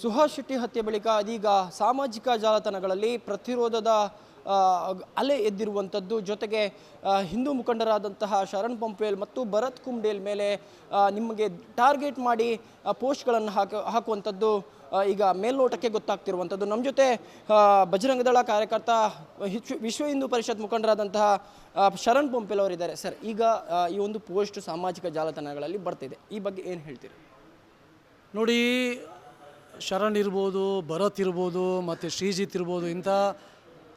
ಸುಹಾಸ್ ಶೆಟ್ಟಿ ಹತ್ಯೆ ಬಳಿಕ ಇದೀಗ ಸಾಮಾಜಿಕ ಜಾಲತಾಣಗಳಲ್ಲಿ ಪ್ರತಿರೋಧದ ಅಲೆ ಎದ್ದಿರುವಂಥದ್ದು. ಜೊತೆಗೆ ಹಿಂದೂ ಮುಖಂಡರಾದಂತಹ ಶರಣ್ ಪಂಪೇಲ್ ಮತ್ತು ಭರತ್ ಕುಂಡೇಲ್ ಮೇಲೆ ನಿಮಗೆ ಟಾರ್ಗೆಟ್ ಮಾಡಿ ಪೋಸ್ಟ್ಗಳನ್ನು ಹಾಕುವಂಥದ್ದು ಈಗ ಮೇಲ್ನೋಟಕ್ಕೆ ಗೊತ್ತಾಗ್ತಿರುವಂಥದ್ದು. ನಮ್ಮ ಜೊತೆ ಬಜರಂಗದಳ ಕಾರ್ಯಕರ್ತ ವಿಶ್ವ ಹಿಂದೂ ಪರಿಷತ್ ಮುಖಂಡರಾದಂತಹ ಶರಣ್ ಪಂಪೇಲ್ ಅವರಿದ್ದಾರೆ. ಸರ್, ಈಗ ಈ ಒಂದು ಪೋಸ್ಟ್ ಸಾಮಾಜಿಕ ಜಾಲತಾಣಗಳಲ್ಲಿ ಬರ್ತಿದೆ, ಈ ಬಗ್ಗೆ ಏನು ಹೇಳ್ತೀರಿ? ನೋಡಿ, ಶರಣ್ ಇರ್ಬೋದು, ಭರತ್ ಇರ್ಬೋದು, ಮತ್ತು ಶ್ರೀಜಿತ್ ಇರ್ಬೋದು, ಇಂಥ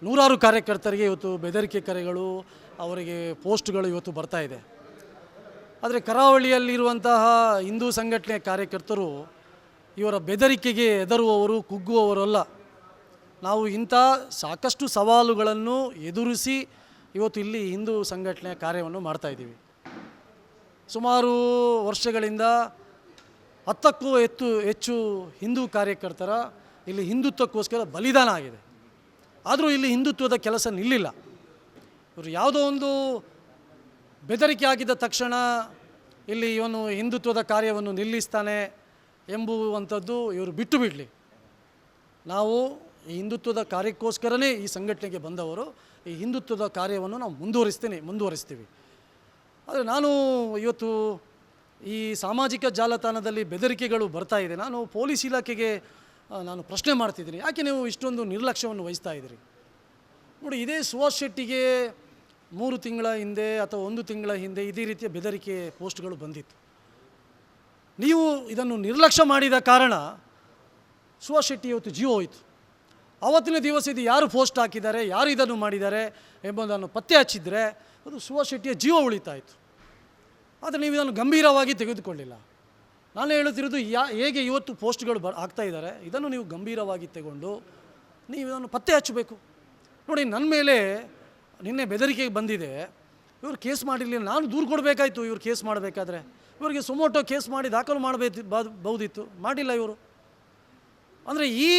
ನೂರಾರು ಕಾರ್ಯಕರ್ತರಿಗೆ ಇವತ್ತು ಬೆದರಿಕೆ ಕರೆಗಳು, ಅವರಿಗೆ ಪೋಸ್ಟ್ಗಳು ಇವತ್ತು ಬರ್ತಾ ಇದೆ. ಆದರೆ ಕರಾವಳಿಯಲ್ಲಿರುವಂತಹ ಹಿಂದೂ ಸಂಘಟನೆಯ ಕಾರ್ಯಕರ್ತರು ಇವರ ಬೆದರಿಕೆಗೆ ಹೆದರುವವರು, ಕುಗ್ಗುವವರಲ್ಲ. ನಾವು ಇಂಥ ಸಾಕಷ್ಟು ಸವಾಲುಗಳನ್ನು ಎದುರಿಸಿ ಇವತ್ತು ಇಲ್ಲಿ ಹಿಂದೂ ಸಂಘಟನೆಯ ಕಾರ್ಯವನ್ನು ಮಾಡ್ತಾಯಿದ್ದೀವಿ. ಸುಮಾರು ವರ್ಷಗಳಿಂದ 10ಕ್ಕೂ ಹೆಚ್ಚು ಹಿಂದೂ ಕಾರ್ಯಕರ್ತರ ಇಲ್ಲಿ ಹಿಂದುತ್ವಕ್ಕೋಸ್ಕರ ಬಲಿದಾನ ಆಗಿದೆ. ಆದರೂ ಇಲ್ಲಿ ಹಿಂದುತ್ವದ ಕೆಲಸ ನಿಲ್ಲಿಲ್ಲ. ಇವರು ಯಾವುದೋ ಒಂದು ಬೆದರಿಕೆ ಆಗಿದ್ದ ತಕ್ಷಣ ಇಲ್ಲಿ ಇವನು ಹಿಂದುತ್ವದ ಕಾರ್ಯವನ್ನು ನಿಲ್ಲಿಸ್ತಾನೆ ಎಂಬುವಂಥದ್ದು ಇವರು ಬಿಟ್ಟು ಬಿಡಲಿ. ನಾವು ಈ ಹಿಂದುತ್ವದ ಕಾರ್ಯಕ್ಕೋಸ್ಕರನೇ ಈ ಸಂಘಟನೆಗೆ ಬಂದವರು. ಈ ಹಿಂದುತ್ವದ ಕಾರ್ಯವನ್ನು ನಾವು ಮುಂದುವರಿಸ್ತೀವಿ. ಆದರೆ ನಾನು ಇವತ್ತು ಈ ಸಾಮಾಜಿಕ ಜಾಲತಾಣದಲ್ಲಿ ಬೆದರಿಕೆಗಳು ಬರ್ತಾ ಇದೆ. ನಾನು ಪೊಲೀಸ್ ಇಲಾಖೆಗೆ ಪ್ರಶ್ನೆ ಮಾಡ್ತಿದ್ದೀನಿ, ಯಾಕೆ ನೀವು ಇಷ್ಟೊಂದು ನಿರ್ಲಕ್ಷ್ಯವನ್ನು ವಹಿಸ್ತಾ ಇದ್ದೀರಿ? ನೋಡಿ, ಇದೇ ಸುಹಾಸ್ ಶೆಟ್ಟಿಗೆ 3 ತಿಂಗಳ ಹಿಂದೆ ಅಥವಾ 1 ತಿಂಗಳ ಹಿಂದೆ ಇದೇ ರೀತಿಯ ಬೆದರಿಕೆ ಪೋಸ್ಟ್ಗಳು ಬಂದಿತ್ತು. ನೀವು ಇದನ್ನು ನಿರ್ಲಕ್ಷ್ಯ ಮಾಡಿದ ಕಾರಣ ಸುಹಾಸ್ ಶೆಟ್ಟಿ ಇವತ್ತು ಜೀವ ಹೋಯಿತು. ಆವತ್ತಿನ ದಿವಸ ಇದು ಯಾರು ಪೋಸ್ಟ್ ಹಾಕಿದ್ದಾರೆ, ಯಾರು ಇದನ್ನು ಮಾಡಿದ್ದಾರೆ ಎಂಬುದನ್ನು ಪತ್ತೆ ಹಚ್ಚಿದರೆ ಅದು ಸುಹಾಸ್ ಶೆಟ್ಟಿಯ ಜೀವ ಉಳಿತಾಯಿತು. ಆದರೆ ನೀವು ಇದನ್ನು ಗಂಭೀರವಾಗಿ ತೆಗೆದುಕೊಳ್ಳಿಲ್ಲ. ನಾನು ಹೇಳುತ್ತಿರೋದು ಹೇಗೆ ಇವತ್ತು ಪೋಸ್ಟ್ಗಳು ಆಗ್ತಾ ಇದ್ದಾರೆ, ಇದನ್ನು ನೀವು ಗಂಭೀರವಾಗಿ ತಗೊಂಡು ನೀವು ಇದನ್ನು ಪತ್ತೆ ಹಚ್ಚಬೇಕು. ನೋಡಿ, ನನ್ನ ಮೇಲೆ ನಿನ್ನೆ ಬೆದರಿಕೆಗೆ ಬಂದಿದೆ. ಇವರು ಕೇಸ್ ಮಾಡಿರಲಿಲ್ಲ, ನಾನು ದೂರು ಕೊಡಬೇಕಾಯ್ತು. ಇವರು ಕೇಸ್ ಮಾಡಬೇಕಾದ್ರೆ ಇವರಿಗೆ ಸುಮೋಟೋ ಕೇಸ್ ಮಾಡಿ ದಾಖಲು ಮಾಡಬಹುದಿತ್ತು, ಮಾಡಿಲ್ಲ ಇವರು. ಅಂದರೆ ಈ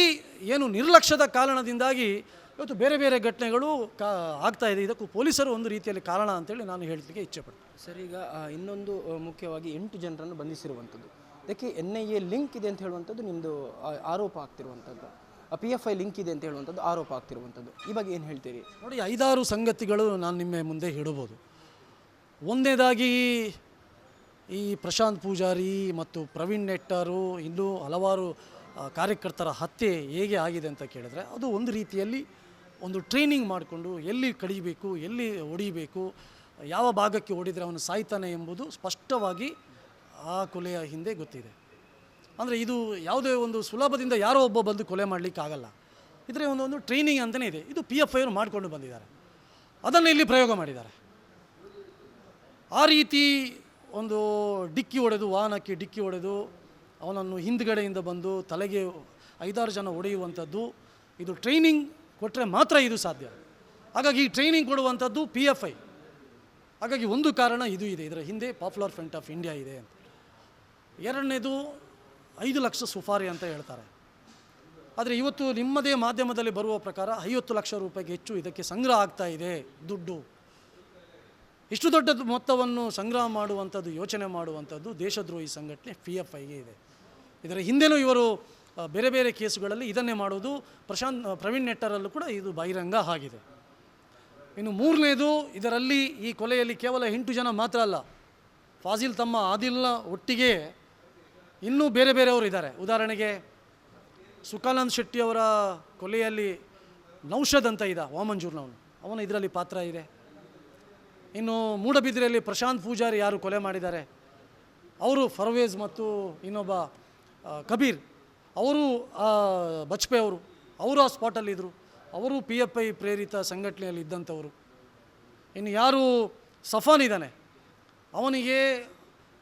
ಏನು ನಿರ್ಲಕ್ಷ್ಯದ ಕಾರಣದಿಂದಾಗಿ ಇವತ್ತು ಬೇರೆ ಬೇರೆ ಘಟನೆಗಳು ಆಗ್ತಾಯಿದೆ. ಇದಕ್ಕೂ ಪೊಲೀಸರು ಒಂದು ರೀತಿಯಲ್ಲಿ ಕಾರಣ ಅಂತೇಳಿ ನಾನು ಹೇಳಲಿಕ್ಕೆ ಇಚ್ಛೆಪಡ್ತೀನಿ. ಸರ್, ಈಗ ಇನ್ನೊಂದು ಮುಖ್ಯವಾಗಿ 8 ಜನರನ್ನು ಬಂಧಿಸಿರುವಂಥದ್ದು, ಇದಕ್ಕೆ NIA ಲಿಂಕ್ ಇದೆ ಅಂತ ಹೇಳುವಂಥದ್ದು ನಿಮ್ಮದು ಆರೋಪ ಆಗ್ತಿರುವಂಥದ್ದು, PFI ಲಿಂಕ್ ಇದೆ ಅಂತ ಹೇಳುವಂಥದ್ದು ಆರೋಪ ಆಗ್ತಿರುವಂಥದ್ದು, ಈ ಬಗ್ಗೆ ಏನು ಹೇಳ್ತೀರಿ? ನೋಡಿ, 5-6 ಸಂಗತಿಗಳು ನಾನು ನಿಮ್ಮ ಮುಂದೆ ಹೇಳಬಹುದು. ಒಂದನೇದಾಗಿ ಈ ಪ್ರಶಾಂತ್ ಪೂಜಾರಿ ಮತ್ತು ಪ್ರವೀಣ್ ನೆಟ್ಟರು ಇನ್ನೂ ಹಲವಾರು ಕಾರ್ಯಕರ್ತರ ಹತ್ಯೆ ಹೇಗೆ ಆಗಿದೆ ಅಂತ ಕೇಳಿದ್ರೆ, ಅದು ಒಂದು ರೀತಿಯಲ್ಲಿ ಒಂದು ಟ್ರೈನಿಂಗ್ ಮಾಡಿಕೊಂಡು ಎಲ್ಲಿ ಕಡಿಬೇಕು, ಎಲ್ಲಿ ಹೊಡಿಬೇಕು, ಯಾವ ಭಾಗಕ್ಕೆ ಹೊಡಿದರೆ ಅವನು ಸಾಯ್ತಾನೆ ಎಂಬುದು ಸ್ಪಷ್ಟವಾಗಿ ಆ ಕೊಲೆಯ ಹಿಂದೆ ಗೊತ್ತಿದೆ. ಅಂದರೆ ಇದು ಯಾವುದೇ ಒಂದು ಸುಲಭದಿಂದ ಯಾರೋ ಒಬ್ಬ ಬಂದು ಕೊಲೆ ಮಾಡಲಿಕ್ಕಾಗಲ್ಲ. ಇದರ ಒಂದು ಟ್ರೈನಿಂಗ್ ಅಂತಲೇ ಇದೆ. ಇದು PFI ಅವರು ಮಾಡಿಕೊಂಡು ಬಂದಿದ್ದಾರೆ, ಅದನ್ನು ಇಲ್ಲಿ ಪ್ರಯೋಗ ಮಾಡಿದ್ದಾರೆ. ಆ ರೀತಿ ಒಂದು ಡಿಕ್ಕಿ ಹೊಡೆದು, ವಾಹನಕ್ಕೆ ಡಿಕ್ಕಿ ಹೊಡೆದು ಅವನನ್ನು ಹಿಂದುಗಡೆಯಿಂದ ಬಂದು ತಲೆಗೆ 5-6 ಜನ ಹೊಡೆಯುವಂಥದ್ದು, ಇದು ಟ್ರೈನಿಂಗ್ ಕೊಟ್ಟರೆ ಮಾತ್ರ ಇದು ಸಾಧ್ಯ. ಹಾಗಾಗಿ ಈ ಟ್ರೈನಿಂಗ್ ಕೊಡುವಂಥದ್ದು PFI. ಹಾಗಾಗಿ ಒಂದು ಕಾರಣ ಇದು ಇದೆ, ಇದರ ಹಿಂದೆ ಪಾಪ್ಯುಲರ್ ಫ್ರಂಟ್ ಆಫ್ ಇಂಡಿಯಾ ಇದೆ ಅಂತ. ಎರಡನೇದು 5 ಲಕ್ಷ ಸುಪಾರಿ ಅಂತ ಹೇಳ್ತಾರೆ. ಆದರೆ ಇವತ್ತು ನಿಮ್ಮದೇ ಮಾಧ್ಯಮದಲ್ಲಿ ಬರುವ ಪ್ರಕಾರ 50 ಲಕ್ಷ ರೂಪಾಯಿಗೆ ಹೆಚ್ಚು ಇದಕ್ಕೆ ಸಂಗ್ರಹ ಆಗ್ತಾ ಇದೆ ದುಡ್ಡು. ಇಷ್ಟು ದೊಡ್ಡ ಮೊತ್ತವನ್ನು ಸಂಗ್ರಹ ಮಾಡುವಂಥದ್ದು, ಯೋಚನೆ ಮಾಡುವಂಥದ್ದು ದೇಶದ್ರೋಹಿ ಸಂಘಟನೆ PFIಗೆ ಇದೆ. ಇದರ ಹಿಂದೆನೂ ಇವರು ಬೇರೆ ಬೇರೆ ಕೇಸುಗಳಲ್ಲಿ ಇದನ್ನೇ ಮಾಡೋದು. ಪ್ರವೀಣ್ ನೆಟ್ಟರಲ್ಲೂ ಕೂಡ ಇದು ಬಹಿರಂಗ ಆಗಿದೆ. ಇನ್ನು ಮೂರನೇದು, ಇದರಲ್ಲಿ ಈ ಕೊಲೆಯಲ್ಲಿ ಕೇವಲ 8 ಜನ ಮಾತ್ರ ಅಲ್ಲ, ಫಾಜಿಲ್ ತಮ್ಮ ಆದಿಲ್ನ ಒಟ್ಟಿಗೆ ಇನ್ನೂ ಬೇರೆ ಬೇರೆಯವರು ಇದ್ದಾರೆ. ಉದಾಹರಣೆಗೆ ಸುಖಾನಂದ್ ಶೆಟ್ಟಿಯವರ ಕೊಲೆಯಲ್ಲಿ ನೌಷದ್ ಅಂತ ಇದ್ದ ವಾಮಂಜೂರ್ನವನು, ಅವನು ಇದರಲ್ಲಿ ಪಾತ್ರ ಇದೆ. ಇನ್ನು ಮೂಡಬಿದ್ರೆಯಲ್ಲಿ ಪ್ರಶಾಂತ್ ಪೂಜಾರಿ ಯಾರು ಕೊಲೆ ಮಾಡಿದ್ದಾರೆ ಅವರು, ಫರ್ವೇಜ್ ಮತ್ತು ಇನ್ನೊಬ್ಬ ಕಬೀರ್ ಅವರು, ಬಚ್ಪೆ ಅವರು ಆ ಸ್ಪಾಟಲ್ಲಿದ್ದರು. ಅವರು PFI ಪ್ರೇರಿತ ಸಂಘಟನೆಯಲ್ಲಿ ಇದ್ದಂಥವರು. ಇನ್ನು ಯಾರು ಸಫಾನ್ ಇದ್ದಾನೆ, ಅವನಿಗೆ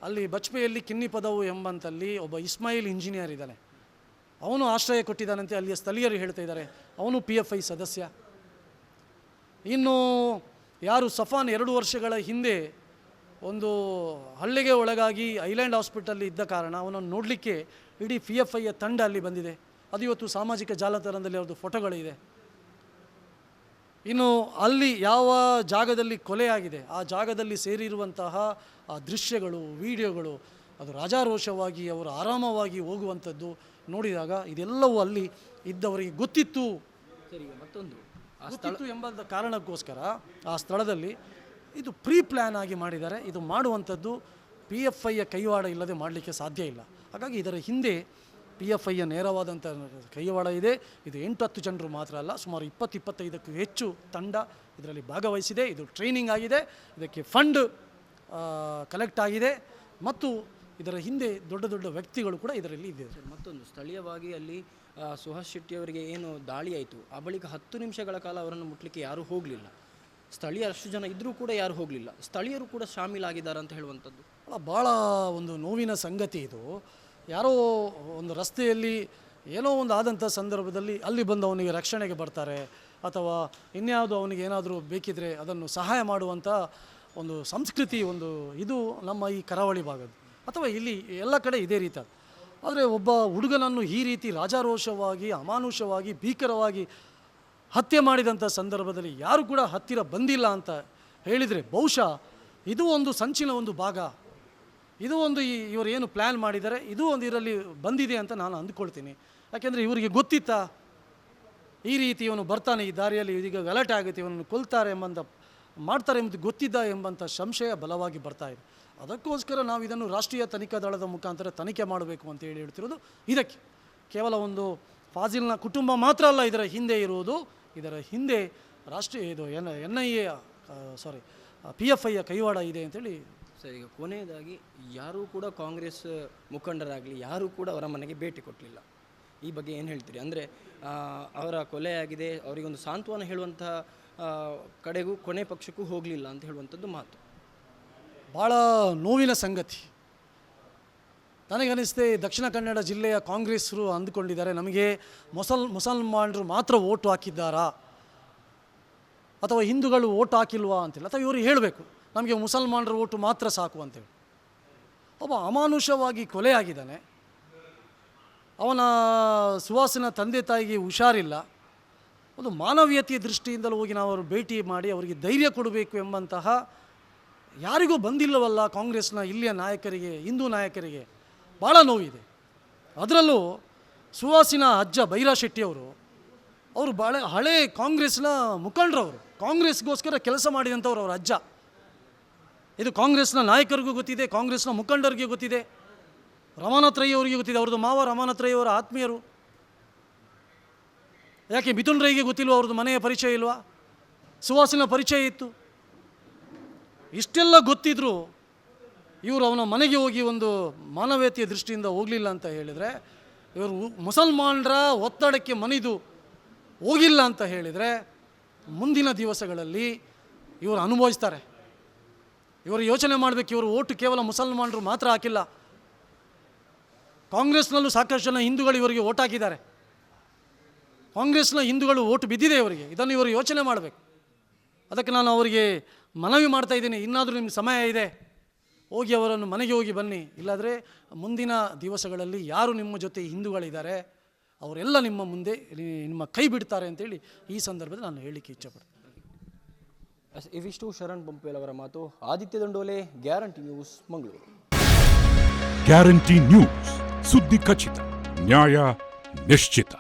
ಅಲ್ಲಿ ಬಚ್ಪೆಯಲ್ಲಿ ಕಿನ್ನಿ ಪದವು ಎಂಬಂತಲ್ಲಿ ಒಬ್ಬ ಇಸ್ಮಾಯಿಲ್ ಇಂಜಿನಿಯರ್ ಇದ್ದಾನೆ, ಅವನು ಆಶ್ರಯ ಕೊಟ್ಟಿದ್ದಾನಂತೆ ಅಲ್ಲಿಯ ಸ್ಥಳೀಯರು ಹೇಳ್ತಾ ಇದ್ದಾರೆ, ಅವನು PFI ಸದಸ್ಯ. ಇನ್ನು ಯಾರು ಸಫಾನ್ 2 ವರ್ಷಗಳ ಹಿಂದೆ ಒಂದು ಹಳ್ಳಿಗೆ ಒಳಗಾಗಿ ಐಲ್ಯಾಂಡ್ ಹಾಸ್ಪಿಟಲ್ ಇದ್ದ ಕಾರಣ ಅವನನ್ನು ನೋಡಲಿಕ್ಕೆ ಇಡೀ PFIಯ ತಂಡ ಅಲ್ಲಿ ಬಂದಿದೆ. ಅದು ಇವತ್ತು ಸಾಮಾಜಿಕ ಜಾಲತಾಣದಲ್ಲಿ ಅವ್ರದ್ದು ಫೋಟೋಗಳಿದೆ. ಇನ್ನು ಅಲ್ಲಿ ಯಾವ ಜಾಗದಲ್ಲಿ ಕೊಲೆ ಆಗಿದೆ ಆ ಜಾಗದಲ್ಲಿ ಸೇರಿರುವಂತಹ ಆ ದೃಶ್ಯಗಳು, ವಿಡಿಯೋಗಳು, ಅದು ರಾಜಾರೋಷವಾಗಿ ಅವರು ಆರಾಮವಾಗಿ ಹೋಗುವಂಥದ್ದು ನೋಡಿದಾಗ ಇದೆಲ್ಲವೂ ಅಲ್ಲಿ ಇದ್ದವರಿಗೆ ಗೊತ್ತಿತ್ತು ಸರಿ, ಮತ್ತೊಂದು ಗೊತ್ತಿತ್ತು ಎಂಬ ಕಾರಣಕ್ಕೋಸ್ಕರ ಆ ಸ್ಥಳದಲ್ಲಿ ಇದು ಪ್ರೀ ಪ್ಲ್ಯಾನ್ ಆಗಿ ಮಾಡಿದ್ದಾರೆ. ಇದು ಮಾಡುವಂಥದ್ದು PFIಯ ಕೈವಾಡ ಇಲ್ಲದೆ ಮಾಡಲಿಕ್ಕೆ ಸಾಧ್ಯ ಇಲ್ಲ. ಹಾಗಾಗಿ ಇದರ ಹಿಂದೆ PFIಯ ನೇರವಾದಂಥ ಕೈವಾಡ ಇದೆ. ಇದು 8-10 ಜನರು ಮಾತ್ರ ಅಲ್ಲ, ಸುಮಾರು 20-25ಕ್ಕೂ ಹೆಚ್ಚು ತಂಡ ಇದರಲ್ಲಿ ಭಾಗವಹಿಸಿದೆ. ಇದು ಟ್ರೈನಿಂಗ್ ಆಗಿದೆ, ಇದಕ್ಕೆ ಫಂಡ್ ಕಲೆಕ್ಟ್ ಆಗಿದೆ ಮತ್ತು ಇದರ ಹಿಂದೆ ದೊಡ್ಡ ದೊಡ್ಡ ವ್ಯಕ್ತಿಗಳು ಕೂಡ ಇದರಲ್ಲಿ ಇದೆ. ಮತ್ತೊಂದು ಸ್ಥಳೀಯವಾಗಿ ಅಲ್ಲಿ ಸುಹಾಸ್ ಶೆಟ್ಟಿಯವರಿಗೆ ಏನು ದಾಳಿ ಆಯಿತು, ಆ ಬಳಿಕ 10 ನಿಮಿಷಗಳ ಕಾಲ ಅವರನ್ನು ಮುಟ್ಲಿಕ್ಕೆ ಯಾರೂ ಹೋಗಲಿಲ್ಲ. ಸ್ಥಳೀಯರಷ್ಟು ಜನ ಇದ್ದರೂ ಕೂಡ ಯಾರು ಹೋಗಲಿಲ್ಲ. ಸ್ಥಳೀಯರು ಕೂಡ ಶಾಮೀಲಾಗಿದ್ದಾರೆ ಅಂತ ಹೇಳುವಂಥದ್ದು ಭಾಳ ಒಂದು ನೋವಿನ ಸಂಗತಿ ಇದು. ಯಾರೋ ಒಂದು ರಸ್ತೆಯಲ್ಲಿ ಏನೋ ಒಂದು ಆದಂಥ ಸಂದರ್ಭದಲ್ಲಿ ಅಲ್ಲಿ ಬಂದು ಅವನಿಗೆ ರಕ್ಷಣೆಗೆ ಬರ್ತಾರೆ ಅಥವಾ ಇನ್ಯಾವುದು ಅವನಿಗೆ ಏನಾದರೂ ಬೇಕಿದ್ದರೆ ಅದನ್ನು ಸಹಾಯ ಮಾಡುವಂಥ ಒಂದು ಸಂಸ್ಕೃತಿ, ಒಂದು ಇದು ನಮ್ಮ ಈ ಕರಾವಳಿ ಭಾಗದ ಅಥವಾ ಇಲ್ಲಿ ಎಲ್ಲ ಕಡೆ ಇದೇ ರೀತಿ. ಆದರೆ ಒಬ್ಬ ಹುಡುಗನನ್ನು ಈ ರೀತಿ ರಾಜಾರೋಷವಾಗಿ, ಅಮಾನುಷವಾಗಿ, ಭೀಕರವಾಗಿ ಹತ್ಯೆ ಮಾಡಿದಂಥ ಸಂದರ್ಭದಲ್ಲಿ ಯಾರು ಕೂಡ ಹತ್ತಿರ ಬಂದಿಲ್ಲ ಅಂತ ಹೇಳಿದರೆ ಬಹುಶಃ ಇದು ಒಂದು ಸಂಚಿನ ಒಂದು ಭಾಗ, ಇದು ಒಂದು ಇವರು ಏನು ಪ್ಲ್ಯಾನ್ ಮಾಡಿದ್ದಾರೆ ಇದು ಒಂದು ಇದರಲ್ಲಿ ಬಂದಿದೆ ಅಂತ ನಾನು ಅಂದ್ಕೊಳ್ತೀನಿ. ಯಾಕೆಂದರೆ ಇವರಿಗೆ ಗೊತ್ತಿತ್ತಾ ಈ ರೀತಿ ಇವನು ಬರ್ತಾನೆ, ಈ ದಾರಿಯಲ್ಲಿ ಇದೀಗ ಗಲಾಟೆ ಆಗುತ್ತೆ, ಇವನನ್ನು ಕೊಲ್ತಾರೆ ಎಂಬಂಥ ಮಾಡ್ತಾರೆ ಎಂಬುದು ಗೊತ್ತಿದ್ದ ಎಂಬಂಥ ಸಂಶಯ ಬಲವಾಗಿ ಬರ್ತಾ ಇದೆ. ಅದಕ್ಕೋಸ್ಕರ ನಾವು ಇದನ್ನು ರಾಷ್ಟ್ರೀಯ ತನಿಖಾ ದಳದ ಮುಖಾಂತರ ತನಿಖೆ ಮಾಡಬೇಕು ಅಂತ ಹೇಳ್ತಿರೋದು. ಇದಕ್ಕೆ ಕೇವಲ ಒಂದು ಫಾಜಿಲ್ನ ಕುಟುಂಬ ಮಾತ್ರ ಅಲ್ಲ ಇದರ ಹಿಂದೆ ಇರುವುದು, ಇದರ ಹಿಂದೆ ರಾಷ್ಟ್ರೀಯ ಇದು NIA PFIಯ ಕೈವಾಡ ಇದೆ ಅಂತೇಳಿ. ಸರಿ, ಈಗ ಕೊನೆಯದಾಗಿ ಯಾರೂ ಕೂಡ ಕಾಂಗ್ರೆಸ್ ಮುಖಂಡರಾಗಲಿ ಯಾರೂ ಕೂಡ ಅವರ ಮನೆಗೆ ಭೇಟಿ ಕೊಟ್ಟಲಿಲ್ಲ. ಈ ಬಗ್ಗೆ ಏನು ಹೇಳ್ತೀರಿ? ಅಂದರೆ ಅವರ ಕೊಲೆಯಾಗಿದೆ, ಅವರಿಗೊಂದು ಸಾಂತ್ವನ ಹೇಳುವಂತಹ ಕಡೆಗೂ ಕೊನೆ ಪಕ್ಷಕ್ಕೂ ಹೋಗಲಿಲ್ಲ ಅಂತ ಹೇಳುವಂಥದ್ದು ಮಾತು ಭಾಳ ನೋವಿನ ಸಂಗತಿ. ನನಗನ್ನಿಸ್ತೆ ದಕ್ಷಿಣ ಕನ್ನಡ ಜಿಲ್ಲೆಯ ಕಾಂಗ್ರೆಸ್ರು ಅಂದುಕೊಂಡಿದ್ದಾರೆ ನಮಗೆ ಮುಸಲ್ಮಾನರು ಮಾತ್ರ ಓಟು ಹಾಕಿದ್ದಾರಾ ಅಥವಾ ಹಿಂದೂಗಳು ಓಟು ಹಾಕಿಲ್ವಾ ಅಂತಿಲ್ಲ, ಅಥವಾ ಇವರು ಹೇಳಬೇಕು ನಮಗೆ ಮುಸಲ್ಮಾನರ ಓಟು ಮಾತ್ರ ಸಾಕು ಅಂತೇಳಿ. ಒಬ್ಬ ಅಮಾನುಷವಾಗಿ ಕೊಲೆಯಾಗಿದ್ದಾನೆ, ಅವನ ಸುವಾಸನ ತಂದೆ ತಾಯಿಗೆ ಹುಷಾರಿಲ್ಲ. ಒಂದು ಮಾನವೀಯತೆಯ ದೃಷ್ಟಿಯಿಂದಲೂ ಹೋಗಿ ನಾವು ಅವರು ಭೇಟಿ ಮಾಡಿ ಅವರಿಗೆ ಧೈರ್ಯ ಕೊಡಬೇಕು ಎಂಬಂತಹ ಯಾರಿಗೂ ಬಂದಿಲ್ಲವಲ್ಲ ಕಾಂಗ್ರೆಸ್ನ ಇಲ್ಲಿಯ ನಾಯಕರಿಗೆ, ಹಿಂದೂ ನಾಯಕರಿಗೆ ಭಾಳ ನೋವಿದೆ. ಅದರಲ್ಲೂ ಸುವಾಸಿನ ಅಜ್ಜ ಬೈರಾ ಶೆಟ್ಟಿಯವರು, ಅವರು ಭಾಳ ಹಳೇ ಕಾಂಗ್ರೆಸ್ನ ಮುಖಂಡರವರು, ಕಾಂಗ್ರೆಸ್ಗೋಸ್ಕರ ಕೆಲಸ ಮಾಡಿದಂಥವ್ರು ಅವರ ಅಜ್ಜ. ಇದು ಕಾಂಗ್ರೆಸ್ನ ನಾಯಕರಿಗೂ ಗೊತ್ತಿದೆ, ಕಾಂಗ್ರೆಸ್ನ ಮುಖಂಡರಿಗೆ ಗೊತ್ತಿದೆ, ರಮಾನಾಥ್ ರೈ ಅವರಿಗೆ ಗೊತ್ತಿದೆ. ಅವ್ರದ್ದು ಮಾವ ರಮಾನಾಥ್ ರೈ ಅವರ ಆತ್ಮೀಯರು. ಯಾಕೆ ಮಿಥುನ್ ರೈಗೆ ಗೊತ್ತಿಲ್ವ? ಅವ್ರದ್ದು ಮನೆಯ ಪರಿಚಯ ಇಲ್ವಾ? ಸುವಾಸಿನ ಪರಿಚಯ ಇತ್ತು. ಇಷ್ಟೆಲ್ಲ ಗೊತ್ತಿದ್ದರೂ ಇವರು ಅವನ ಮನೆಗೆ ಹೋಗಿ ಒಂದು ಮಾನವೀಯತೆಯ ದೃಷ್ಟಿಯಿಂದ ಹೋಗಲಿಲ್ಲ ಅಂತ ಹೇಳಿದರೆ, ಇವರು ಮುಸಲ್ಮಾನರ ಒತ್ತಡಕ್ಕೆ ಮಣಿದು ಹೋಗಿಲ್ಲ ಅಂತ ಹೇಳಿದರೆ ಮುಂದಿನ ದಿವಸಗಳಲ್ಲಿ ಇವರು ಅನುಭವಿಸ್ತಾರೆ. ಇವರು ಯೋಚನೆ ಮಾಡಬೇಕು, ಇವರು ಓಟು ಕೇವಲ ಮುಸಲ್ಮಾನರು ಮಾತ್ರ ಹಾಕಿಲ್ಲ, ಕಾಂಗ್ರೆಸ್ನಲ್ಲೂ ಸಾಕಷ್ಟು ಜನ ಹಿಂದೂಗಳು ಇವರಿಗೆ ಓಟ್ ಹಾಕಿದ್ದಾರೆ, ಕಾಂಗ್ರೆಸ್ನ ಹಿಂದೂಗಳು ಓಟು ಬಿದ್ದಿದೆ ಇವರಿಗೆ. ಇದನ್ನು ಇವರು ಯೋಚನೆ ಮಾಡಬೇಕು. ಅದಕ್ಕೆ ನಾನು ಅವರಿಗೆ ಮನವಿ ಮಾಡ್ತಾ ಇದ್ದೀನಿ, ಇನ್ನಾದರೂ ನಿಮ್ಗೆ ಸಮಯ ಇದೆ, ಹೋಗಿ ಅವರನ್ನು ಮನೆಗೆ ಹೋಗಿ ಬನ್ನಿ. ಇಲ್ಲಾದರೆ ಮುಂದಿನ ದಿವಸಗಳಲ್ಲಿ ಯಾರು ನಿಮ್ಮ ಜೊತೆ ಹಿಂದೂಗಳಿದ್ದಾರೆ ಅವರೆಲ್ಲ ನಿಮ್ಮ ಮುಂದೆ ನಿಮ್ಮ ಕೈ ಬಿಡ್ತಾರೆ ಅಂತೇಳಿ ಈ ಸಂದರ್ಭದಲ್ಲಿ ನಾನು ಹೇಳಲಿಕ್ಕೆ ಇಚ್ಛೆಪಡ್ತೀನಿ. ಇವಿಷ್ಟು ಶರಣ್ ಪಂಪೇಲ್ ಅವರ ಮಾತು. Aditya Dandole, guarantee news, Mangaluru. Guarantee news, ಸುದ್ದಿ ಖಚಿತ, ನ್ಯಾಯ ನಿಶ್ಚಿತ.